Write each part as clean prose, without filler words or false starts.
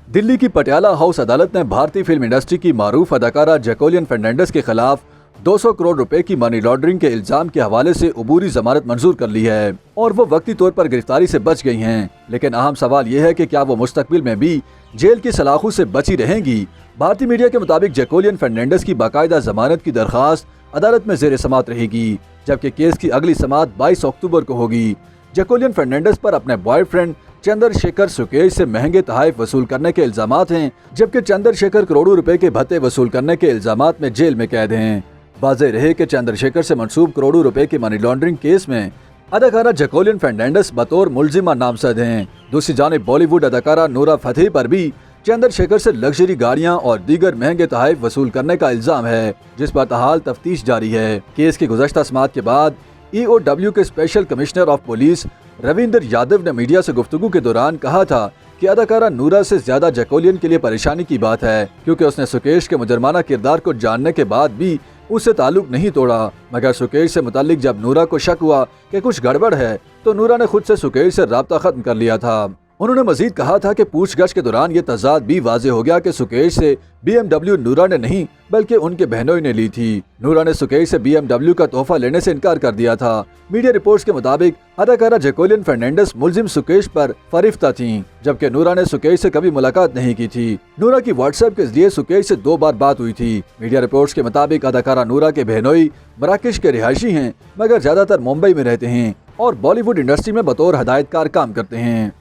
दिल्ली की पटियाला हाउस अदालत ने भारतीय फिल्म इंडस्ट्री की मारूफ अदाकारा जैकुलिन फर्नांडिस के खिलाफ 200 करोड़ रुपए की मनी लॉन्ड्रिंग के इल्जाम के हवाले से अबूरी जमानत मंजूर कर ली है और वो वक्ती तौर पर गिरफ्तारी से बच गई हैं। लेकिन अहम सवाल ये है कि क्या वो मुस्तकबिल में भी जेल की सलाखों से बची रहेंगी। भारतीय मीडिया के मुताबिक जैकुलिन फर्नांडिस की बाकायदा जमानत की दरखास्त अदालत में जेर समात रहेगी, जबकि केस की अगली समात 22 अक्टूबर को होगी। जैकुलिन फर्नांडिस पर अपने बॉयफ्रेंड चंद्रशेखर सुकेश से महंगे तोहफे वसूल करने के इल्जामात हैं, जबकि चंद्रशेखर करोड़ों रुपए के भत्ते वसूल करने के इल्जामात में जेल में कैद हैं। वाज़ेह रहे कि चंद्रशेखर से मंसूब करोड़ों रुपए की मनी लॉन्ड्रिंग केस में अदाकारा जैकुलिन फर्नांडिस बतौर मुलजिमा नामजद हैं। दूसरी जानिब बॉलीवुड अदाकारा नूरा फतेही पर भी चंद्रशेखर से लग्जरी गाड़ियां और दीगर महंगे तोहफे वसूल करने का इल्जाम है, जिस पर ताहाल तफ्तीश जारी है। केस की गुज़श्ता समाअत के बाद EOW के special commissioner of police Ravinder Yadav ने मीडिया से गुफ्तगू के दौरान कहा था कि अदाकारा नूरा से ज्यादा जैकुलिन के लिए परेशानी की बात है, क्योंकि उसने सुकेश के मुजरमाना किरदार को जानने के बाद भी उससे ताल्लुक नहीं तोड़ा। मगर सुकेश से मुताल्लिक जब नूरा को शक हुआ कि कुछ गड़बड़ है तो नूरा ने खुद से सुकेश से राब्ता खत्म कर लिया था। उन्होंने मजीद कहा था कि पूछगछ के दौरान ये तजाद भी वाज़ेह हो गया कि सुकेश से BMW नूरा ने नहीं बल्कि उनके बहनोई ने ली थी। नूरा ने सुकेश से BMW का तोहफा लेने से इनकार कर दिया था। मीडिया रिपोर्ट्स के मुताबिक अदाकारा जैकुलिन फर्नांडिस मुलजिम सुकेश पर फरिफ्ता थीं, जबकि नूरा ने सुकेश से कभी मुलाकात नहीं की थी। नूरा की व्हाट्सएप के जरिए सुकेश से 2 बार बात हुई थी। मीडिया रिपोर्ट्स के मुताबिक अदाकारा नूरा के बहनोई मराकश के रिहायशी हैं, मगर ज्यादातर मुंबई में रहते हैं और बॉलीवुड इंडस्ट्री में बतौर हदायतकार काम करते हैं।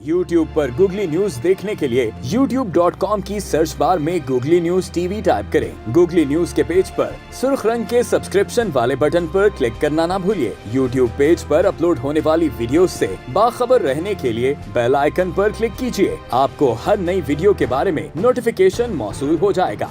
YouTube पर गूगली न्यूज देखने के लिए youtube.com की सर्च बार में गूगली न्यूज TV टाइप करें। गूगली न्यूज के पेज पर सुर्ख रंग के सब्सक्रिप्शन वाले बटन पर क्लिक करना ना भूलिए। YouTube पेज पर अपलोड होने वाली वीडियोस से बाखबर रहने के लिए बेल आइकन पर क्लिक कीजिए। आपको हर नई वीडियो के बारे में नोटिफिकेशन मौसूल हो जाएगा।